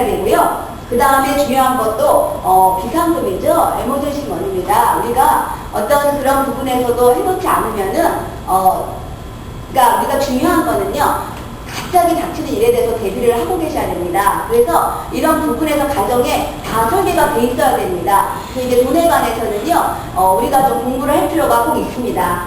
되고요. 그 다음에 중요한 것도 비상금이죠. 에머전시 머니입니다. 우리가 어떤 그런 부분에서도 해놓지 않으면은 그러니까 우리가 중요한 거는요. 갑자기 닥치는 일에 대해서 대비를 하고 계셔야 됩니다. 그래서 이런 부분에서 가정에 다 설계가 돼 있어야 됩니다. 그래서 이제 돈에 관해서는요. 우리가 좀 공부를 할 필요가 꼭 있습니다.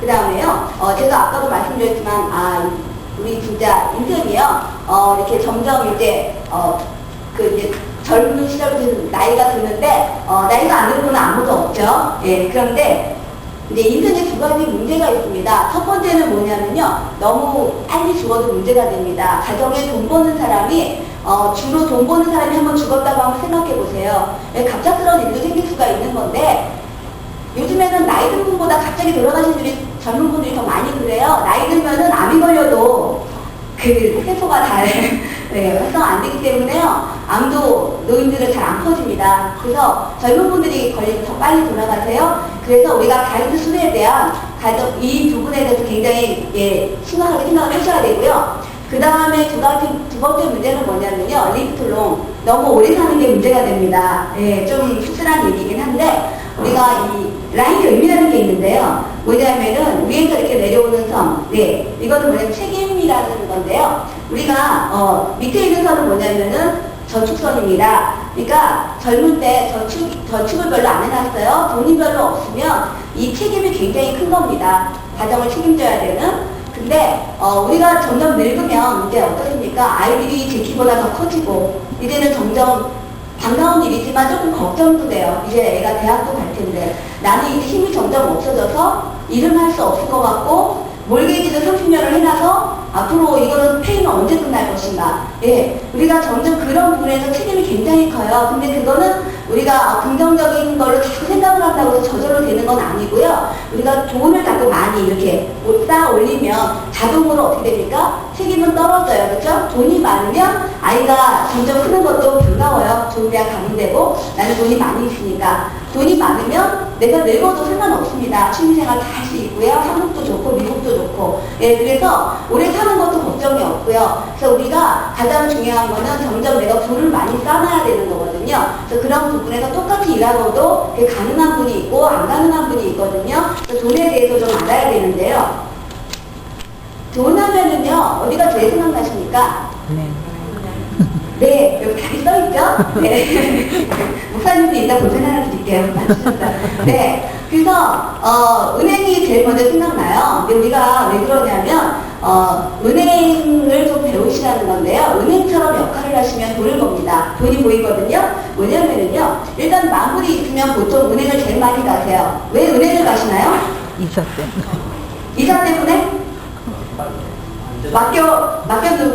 그 다음에요. 제가 아까도 말씀드렸지만 우리 진짜 인생이요. 이렇게 점점 이제 이제 젊은 시절부터 나이가 드는데 나이가 안 드는 건 아무도 없죠. 예, 그런데 이제 인생에 두 가지 문제가 있습니다. 첫 번째는 뭐냐면요. 너무 빨리 죽어도 문제가 됩니다. 가정에 돈 버는 사람이 주로 돈 버는 사람이 한번 죽었다고 한번 생각해 보세요. 갑작스러운 일도 생길 수가 있는 건데 요즘에는 나이 든 분보다 갑자기 돌아가신 분이 젊은 분들이 더 많이 그래요. 나이 들면은 암이 걸려도 그 세포가 잘 활성 안 되기 때문에요. 암도 노인들은 잘 안 퍼집니다. 그래서 젊은 분들이 걸리면 더 빨리 돌아가세요. 그래서 우리가 다이어트 수술에 대한 이 부분에 대해서 굉장히 심각하게 생각을 하셔야 되고요. 그 다음에 두 번째 문제는 뭐냐면요. 리프트롱. 너무 오래 사는 게 문제가 됩니다. 예, 좀 씁쓸한 얘기긴 한데 우리가 이 라인 열미라는 게 있는데요. 뭐냐면은 위에서 이렇게 내려오는 선. 네, 이거는 뭐냐면 책임이라는 건데요. 우리가 밑에 있는 선은 뭐냐면은 저축선입니다. 그러니까 젊을 때 저축을 별로 안 해놨어요. 돈이 별로 없으면 이 책임이 굉장히 큰 겁니다. 가정을 책임져야 되는. 근데 우리가 점점 늙으면 이제 어떻습니까? 아이들이 제 키보다 더 커지고 이제는 점점 반가운 일이지만 조금 걱정도 돼요. 이제 애가 대학도 갈 텐데 나는 이제 힘이 점점 없어져서 일을 할 수 없을 것 같고 몰개지도 30년을 해놔서 앞으로 이거는 페이는 언제 끝날 것인가. 예, 우리가 점점 그런 부분에서 책임이 굉장히 커요. 근데 그거는 우리가 긍정적인 걸로 자꾸 생각을 한다고 해서 저절로 되는 건 아니고요. 우리가 돈을 자꾸 많이 이렇게 쌓아 올리면 자동으로 어떻게 됩니까? 책임은 떨어져요. 그렇죠? 돈이 많으면 아이가 점점 크는 것도 반가워요. 좋은 대학 가면 되고 나는 돈이 많이 있으니까. 돈이 많으면 내가 늙어도 상관없습니다. 취미생활 다 할 수 있고요. 한국도 좋고 미국도 좋고. 예, 그래서 오래 사는 것도 걱정이 없고요. 그래서 우리가 가장 중요한 거는 점점 내가 돈을 많이 쌓아야 되는 거거든요. 그래서 그런 부분에서 똑같이 일하고도 가능한 분이 있고 안 가능한 분이 있거든요. 그래서 돈에 대해서 좀 알아야 되는데요. 돈 하면은요, 어디가 제일 생각나십니까? 네, 여기 답이 써있죠? 네. 목사님도 이따 볼펜 하나 드릴게요. 네. 그래서, 은행이 제일 먼저 생각나요. 근데 우리가 왜 그러냐면, 은행을 좀 배우시라는 건데요. 은행처럼 역할을 하시면 돈을 법니다. 돈이 보이거든요. 뭐냐면요. 일단 마무리 있으면 보통 은행을 제일 많이 가세요. 왜 은행을 가시나요? 이사 때문에. 이사 때문에?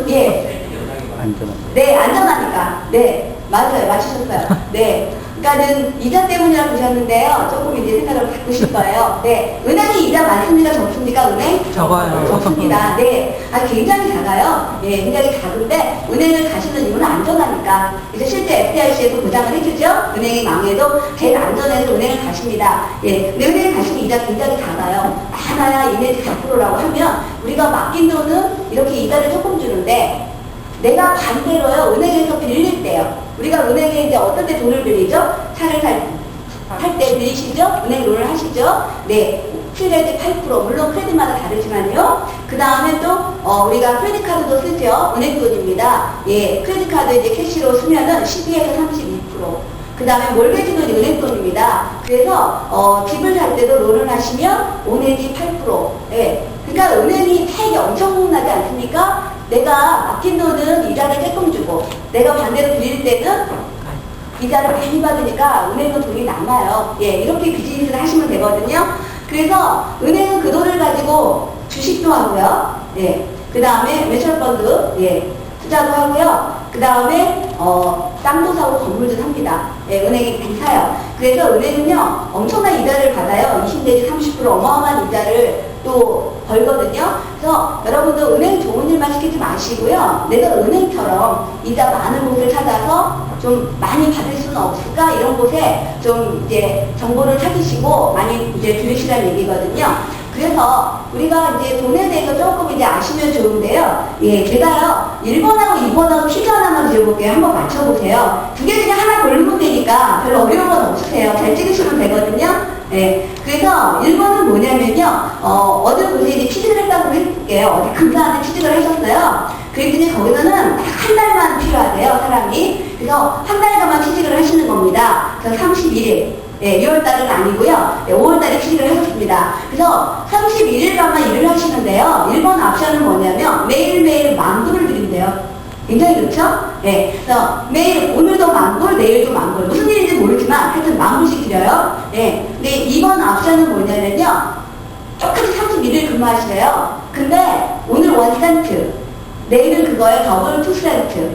예. 안전합니다. 네, 안전하니까. 네, 맞아요. 맞추셨어요. 네. 그러니까는 이자 때문이라고 보셨는데요. 조금 이제 생각을 바꾸실 거예요. 네. 은행이 이자 많습니까? 적습니까? 은행? 적어요. 적습니다. 네. 굉장히 작아요. 네, 굉장히 작은데 은행을 가시는 이유는 안전하니까. 그래서 실제 FDIC에도 보장을 해주죠. 은행이 망해도 제일 안전해서 은행을 가십니다. 예. 근데 은행에 가시면 이자 굉장히 작아요. 하나야 이내지 4%라고 하면 우리가 맡긴 돈은 이렇게 이자를 조금 주는데 내가 반대로요, 은행에서 빌릴 때요. 우리가 은행에 이제 어떤 때 돈을 빌리죠? 차를 살 때 빌리시죠? 은행 론을 하시죠? 네. 7에서 8%. 물론 크레딧마다 다르지만요. 그 다음에 또, 우리가 크레딧 카드도 쓰죠? 은행 돈입니다. 예. 크레딧 카드 이제 캐시로 쓰면은 12에서 32%. 그 다음에 몰개지 돈이 은행 돈입니다. 그래서, 집을 살 때도 론을 하시면 5 내지 8%. 예. 그러니까 은행이 타액이 엄청나지 않습니까? 내가 맡긴 돈은 이자를 조금 주고 내가 반대로 빌릴 때는 이자를 많이 받으니까 은행은 돈이 남아요. 예, 이렇게 비즈니스를 하시면 되거든요. 그래서 은행은 그 돈을 가지고 주식도 하고요. 예, 그 다음에 뮤추얼펀드 투자도 하고요. 그 다음에 땅도 사고 건물도 삽니다. 예, 은행이 많이 사요. 그래서 은행은요 엄청난 이자를 받아요. 20 내지 30% 어마어마한 이자를 또 벌거든요. 그래서 여러분도 은행 좋은 일만 시키지 마시고요. 내가 은행처럼 이자 많은 곳을 찾아서 좀 많이 받을 수는 없을까? 이런 곳에 좀 이제 정보를 찾으시고 많이 이제 들으시라는 얘기거든요. 그래서 우리가 이제 돈에 대해서 조금 이제 아시면 좋은데요. 예, 제가요, 1번하고 2번하고 퀴즈 하나만 드려볼게요. 한번 맞춰보세요. 두 개 중에 하나 고르면 되니까 별로 어려운 건 없으세요. 잘 찍으시면 되거든요. 네. 그래서 1번은 뭐냐면요, 어느 곳에 이제 취직을 했다고 해볼게요. 어디 근사한데 취직을 하셨어요. 그랬더니 거기서는 딱 한 달만 필요하대요, 사람이. 그래서 한 달간만 취직을 하시는 겁니다. 그래서 31일. 예, 2월달은 아니고요. 예, 5월달에 취직을 하셨습니다. 그래서 31일간만 일을 하시는데요. 1번 옵션은 뭐냐면 매일매일 만불을 드린대요. 굉장히 좋죠? 예, 그래서 매일 오늘도 만불, 내일도 만불. 무슨 일인지 모르지만 하여튼 만불씩 드려요. 예, 근데 2번 옵션은 뭐냐면요. 똑같이 31일 근무하시래요. 근데 오늘 1센트, 내일은 그거에 더블 2센트,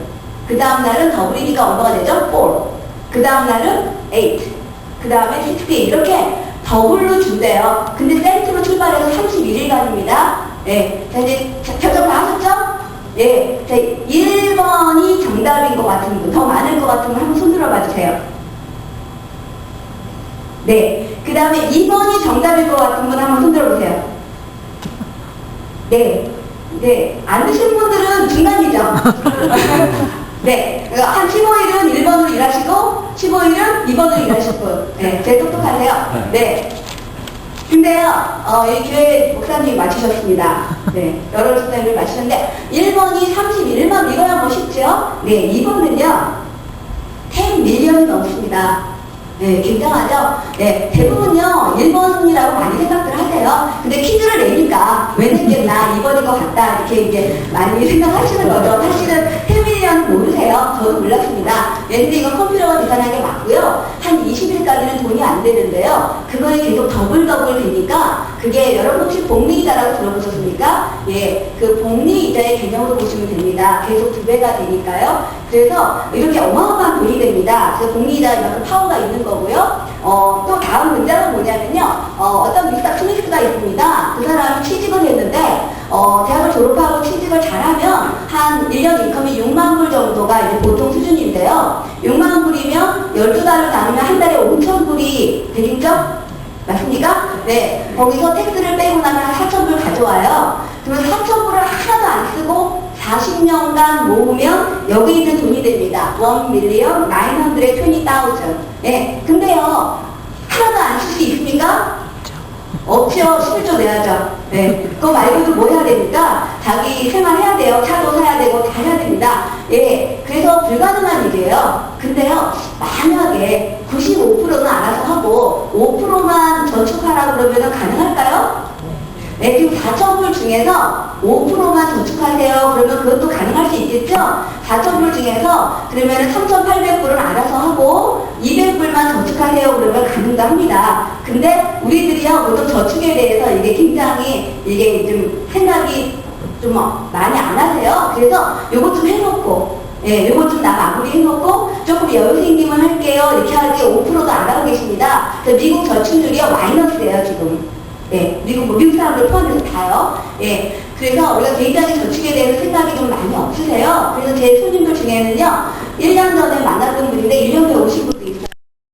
그 다음 날은 더블이니까 얼마가 되죠? 4. 그 다음 날은 8. 그 다음에 60 이렇게 더블로 준대요. 근데 센트로 출발해서 31일간입니다. 예. 자, 이제 결정 다 하셨죠? 예. 자, 1번이 정답인 것 같은 분, 더 많을 것 같은 분 한번 손 들어봐 주세요. 네. 그 다음에 2번이 정답일 것 같은 분 한번 손 들어보세요. 네. 네. 안 드신 분들은 중간이죠. 네. 한 15일은 1번으로 일하시고, 15일은 2번으로 일하실 분. 네. 되게 똑똑하세요. 네. 근데요, 이 교회 목사님이 맞추셨습니다. 네. 여러 목사님을 맞추셨는데, 1번이 31일만 이거야 뭐 쉽죠? 네. 2번은요, 10밀리언이 넘습니다. 네, 굉장하죠? 네, 대부분요, 1번이라고 많이 생각들 하세요. 근데 퀴즈를 내니까 왜 냈겠나, 2번인 것 같다, 이렇게 이제 많이 생각하시는 거죠. 사실은 10밀리언 모르세요. 저도 몰랐습니다. 네, 근데 이건 컴퓨터가 계산한 게 맞고요. 한 20일까지는 돈이 안 되는데요. 그거에 계속 더블 되니까, 그게 여러분 혹시 복리이자라고 들어보셨습니까? 예, 그 복리이자의 개념으로 보시면 됩니다. 계속 2배가 되니까요. 그래서 이렇게 어마어마한 돈이 됩니다. 그래서 복리이자 이만큼 파워가 있는 거고요. 또 다음 문장은 뭐냐면요. 어떤 미스터 스미스가 있습니다. 그 사람이 취직을 했는데, 대학을 졸업하고 취직을 잘하면 한 1년 인컴이 6만 불 정도가 이제 보통 수준인데요. 6만 불이면 12달로 나누면 한 달에 5천 불이 되겠죠? 맞습니까? 네. 거기서 텍스를 빼고 나면 4,000불 가져와요. 그러면 4,000불을 하나도 안 쓰고 40년간 모으면 여기 있는 돈이 됩니다. 1,920,000. 네. 근데요, 하나도 안 쓸 수 있습니까? 없죠. 11조 내야죠. 네. 그거 말고도 뭐 해야 됩니까? 자기 생활해야 돼요. 차도 사야 되고 다 해야 됩니다. 예. 그래서 불가능한 일이에요. 근데요, 만약에 95%는 알아서 하고 5%만 저축하라고 그러면 가능할까요? 네, 지금 4,000불 중에서 5%만 저축하세요. 그러면 그것도 가능할 수 있겠죠? 4,000불 중에서 그러면 3,800불은 알아서 하고 200불만 저축하세요. 그러면 가능도 합니다. 근데 우리들이요, 보통 저축에 대해서 이게 굉장히 이게 좀 생각이 좀 많이 안 하세요. 그래서 요것 좀 해놓고, 예, 요것 좀 나 마무리 해놓고 조금 여유 생기면 할게요. 이렇게 하지 5%도 안 하고 계십니다. 그래서 미국 저축률이요, 마이너스예요, 지금. 예, 미국 사람들 포함해서 다요. 예, 그래서 우리가 굉장히 저축에 대해서 생각이 좀 많이 없으세요. 그래서 제 손님들 중에는요, 1년 전에 만났던 분인데 1년 후에 오신 분들